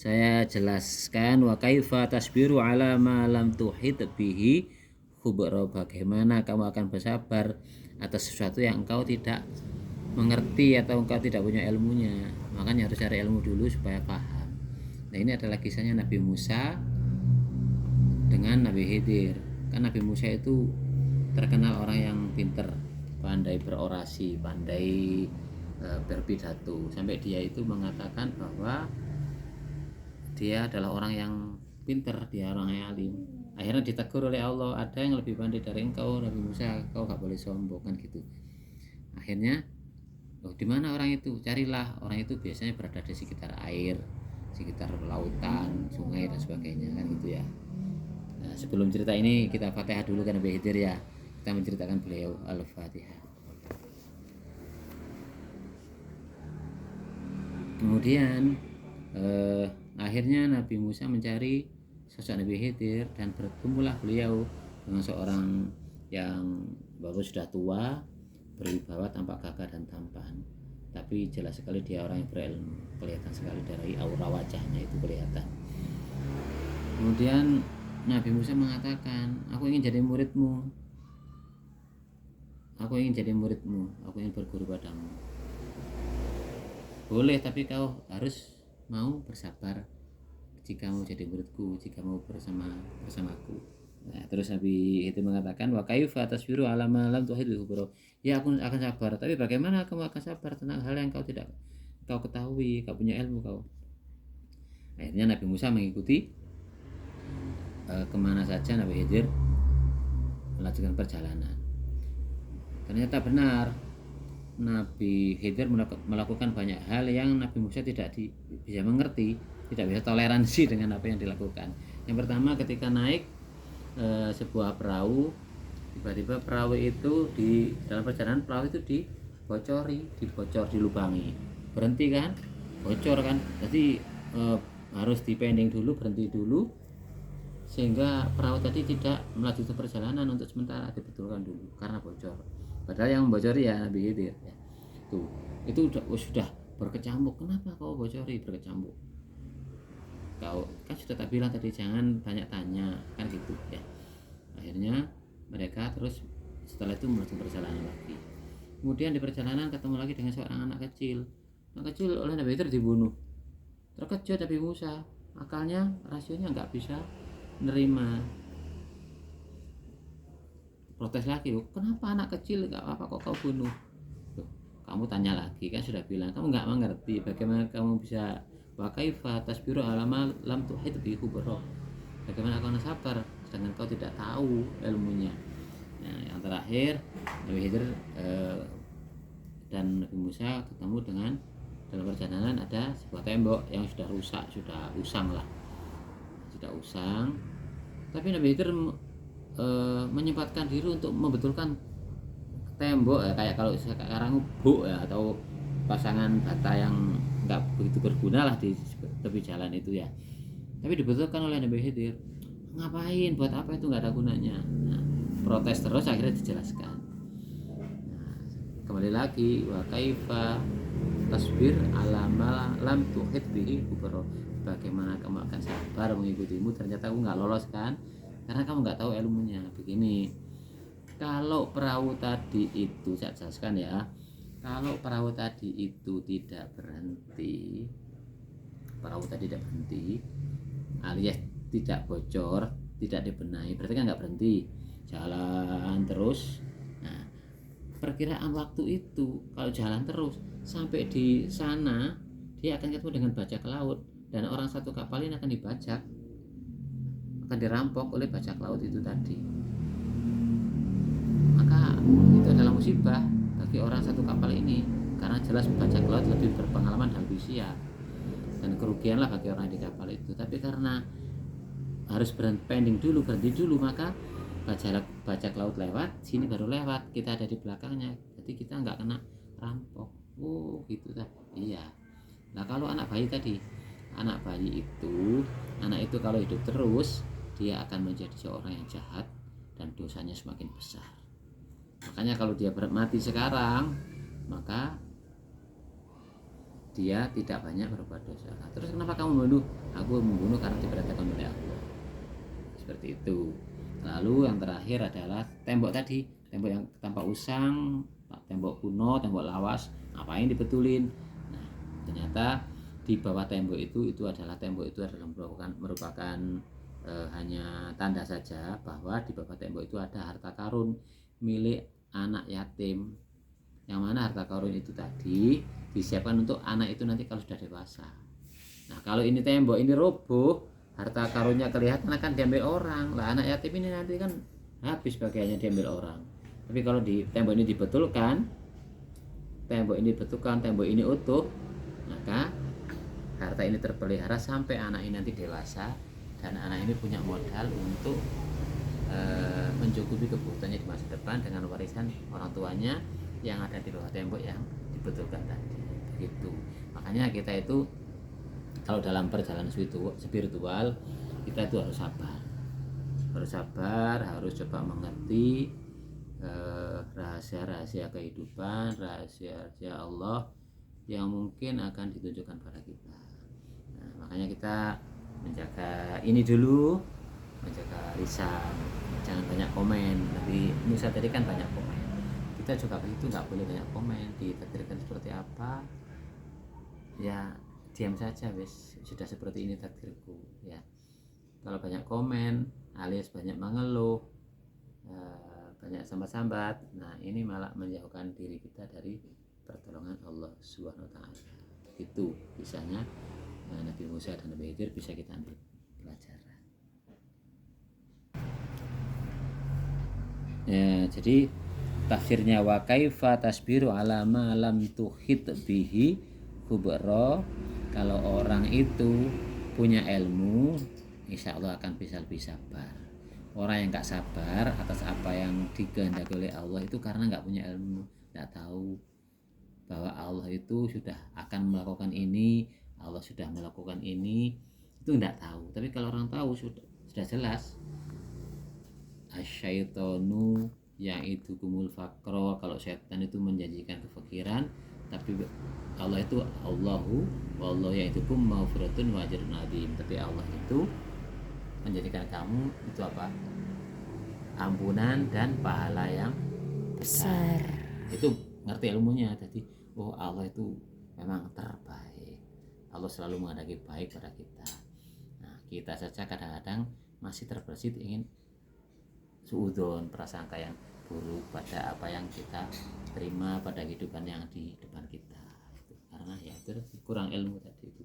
saya jelaskan wa kaifa tasbiru ala ma lam tuhit bihi khubra, bagaimana kamu akan bersabar atas sesuatu yang engkau tidak mengerti atau engkau tidak punya ilmunya. Makanya harus cari ilmu dulu supaya paham. Nah, ini adalah kisahnya Nabi Musa dengan Nabi Khidir. Kan Nabi Musa itu terkenal orang yang pinter, pandai berorasi, pandai berpidato, sampai dia itu mengatakan bahwa dia adalah orang yang pinter, dia orang yang alim. Akhirnya ditegur oleh Allah, ada yang lebih pandai dari engkau Nabi Musa, kau gak boleh sombong, kan gitu. Akhirnya, di mana orang itu? Carilah. Orang itu biasanya berada di sekitar air, sekitar lautan, sungai dan sebagainya, kan gitu ya. Nah, sebelum cerita ini kita Fatihah dulu kan Nabi Khidir ya. Kita menceritakan beliau. Al-Fatihah. Kemudian akhirnya Nabi Musa mencari sosok Nabi Khidir dan bertemulah beliau dengan seorang yang baru sudah tua, berwibawa, tampak gagah dan tampan, tapi jelas sekali dia orang yang berilmu, kelihatan sekali dari aura wajahnya itu kelihatan. Kemudian Nabi Musa mengatakan, aku ingin jadi muridmu, aku ingin berguru padamu. Boleh, tapi kau harus mau bersabar jika mau jadi muridku, jika mau bersamaku. Nah, terus Nabi itu mengatakan, wa kaifa tasbiru ala ma lam tuhit bihi khubra. Ya, aku akan sabar, tapi bagaimana kamu akan sabar tentang hal yang kau tidak kau ketahui, kau punya ilmu kau. Akhirnya Nabi Musa mengikuti kemana saja Nabi Khidir melanjutkan perjalanan. Ternyata benar, Nabi Khidir melakukan banyak hal yang Nabi Musa tidak bisa mengerti, tidak bisa toleransi dengan apa yang dilakukan. Yang pertama, ketika naik sebuah perahu, tiba-tiba perahu itu di dalam perjalanan perahu itu dibocor, dilubangi. Berhenti kan? Bocor kan? Jadi harus dipending dulu, berhenti dulu, sehingga perahu tadi tidak melanjutkan perjalanan untuk sementara, dibetulkan dulu karena bocor. Padahal yang membocori ya Nabi Khidir ya. Itu sudah berkecamuk. Kenapa kau bocori? Berkecamuk. Kau kan sudah tak bilang tadi jangan banyak tanya, kan gitu ya. Akhirnya mereka terus setelah itu melanjutkan perjalanan lagi. Kemudian di perjalanan ketemu lagi dengan seorang anak kecil. Anak kecil oleh Nabi Khidir dibunuh. Terkejut Nabi Musa, akalnya, rasionya nggak bisa nerima. Protes lagi, kenapa anak kecil nggak apa kok kau bunuh? Loh, kamu tanya lagi, kan sudah bilang kamu nggak mengerti, bagaimana kamu bisa wa kaifa tasbiru ala ma lam tuhit bihi khubra, bagaimana kau sabar sedangkan kau tidak tahu ilmunya. Nah, yang terakhir Nabi Khidir dan Nabi Musa ketemu dengan dalam perjalanan ada sebuah tembok yang sudah rusak, sudah usang, tapi Nabi Khidir menyempatkan diri untuk membetulkan tembok ya, kayak kalau sekarang buk ya, atau pasangan bata yang nggak begitu berguna lah di tepi jalan itu ya, tapi dibetulkan oleh Nabi Khidir. Ngapain, buat apa, itu nggak ada gunanya. Nah, protes terus, akhirnya dijelaskan. Nah, kembali lagi, wa kaifa tasbir ala ma lam tuhit bihi khubra, bagaimana kamu akan sabar mengikutimu, ternyata aku nggak lolos kan, karena kamu nggak tahu ilmunya. Begini, kalau perahu tadi itu, saya jelaskan ya, kalau perahu tadi itu tidak berhenti, alias tidak bocor, tidak dibenahi, berarti kan nggak berhenti, jalan terus. Nah, perkiraan waktu itu kalau jalan terus sampai di sana, dia akan ketemu dengan bajak laut, dan orang satu kapal ini akan dibajak, akan dirampok oleh bajak laut itu tadi. Maka itu adalah musibah bagi orang satu kapal ini, karena jelas bajak laut lebih berpengalaman dan lebih siap, dan kerugianlah bagi orang di kapal itu. Tapi karena harus berhenti dulu, maka bajak laut lewat, sini baru lewat, kita ada di belakangnya, jadi kita nggak kena rampok. Oh gitu kan? Iya. Nah, kalau anak bayi itu kalau hidup terus, dia akan menjadi seorang yang jahat dan dosanya semakin besar. Makanya kalau dia mati sekarang, maka dia tidak banyak berbuat dosa. Nah, terus kenapa kamu membunuh? Aku membunuh karena diperintahkan oleh Allah. Seperti itu. Lalu yang terakhir adalah tembok tadi, tembok yang tanpa usang, tembok kuno, tembok lawas, ngapain dibetulin? Nah, ternyata di bawah tembok itu adalah merupakan hanya tanda saja bahwa di bawah tembok itu ada harta karun milik anak yatim, yang mana harta karun itu tadi disiapkan untuk anak itu nanti kalau sudah dewasa. Nah, kalau ini tembok ini roboh, harta karunnya kelihatan akan diambil orang. Lah anak yatim ini nanti kan habis bagiannya diambil orang. Tapi kalau di tembok ini dibetulkan, tembok ini utuh, maka harta ini terpelihara sampai anak ini nanti dewasa dan anak ini punya modal untuk mencukupi kebutuhannya di masa depan dengan warisan orang tuanya yang ada di bawah tembok yang dibetulkan tadi. Begitu. Makanya kita itu kalau dalam perjalanan spiritual kita itu harus sabar, harus coba mengerti rahasia-rahasia kehidupan, rahasia Allah yang mungkin akan ditunjukkan pada kita. Nah, makanya kita menjaga ini dulu, menjaga lisan, jangan banyak komen. Nabi Musa tadi kan banyak komen, kita juga begitu, nggak boleh banyak komen. Ditakdirkan seperti apa ya diam saja, wis sudah seperti ini takdirku ya. Kalau banyak komen alias banyak mengeluh, banyak sambat-sambat, nah ini malah menjauhkan diri kita dari pertolongan Allah Subhanahu wa taala. Itu kisahnya Nabi Musa dan Nabi Khidir, bisa kita ambil pelajaran. Ya, jadi tafsirnya wa kaifa tasbiru ala ma lam tuhit bihi khubra. Kalau orang itu punya ilmu, insya Allah akan bisa lebih sabar. Orang yang gak sabar atas apa yang dikehendaki oleh Allah itu karena gak punya ilmu, gak tahu bahwa Allah itu sudah akan melakukan ini, Allah sudah melakukan ini, itu gak tahu. Tapi kalau orang tahu sudah jelas. Asyaitonu yaitu kumul fakro, kalau setan itu menjanjikan kefakiran, tapi Allah itu Allahu wallahu yaitu kum maghfiratun wa ajrun azim. Tapi Allah itu menjadikan kamu itu apa? Ampunan dan pahala yang besar. Itu ngerti ilmunya. Jadi oh Allah itu memang terbaik. Allah selalu menghendaki baik pada kita. Nah, kita saja kadang-kadang masih terbersit ingin suudzon, prasangka yang buruk pada apa yang kita terima pada kehidupan yang di depan kita. Karena ya itu kurang ilmu tadi itu.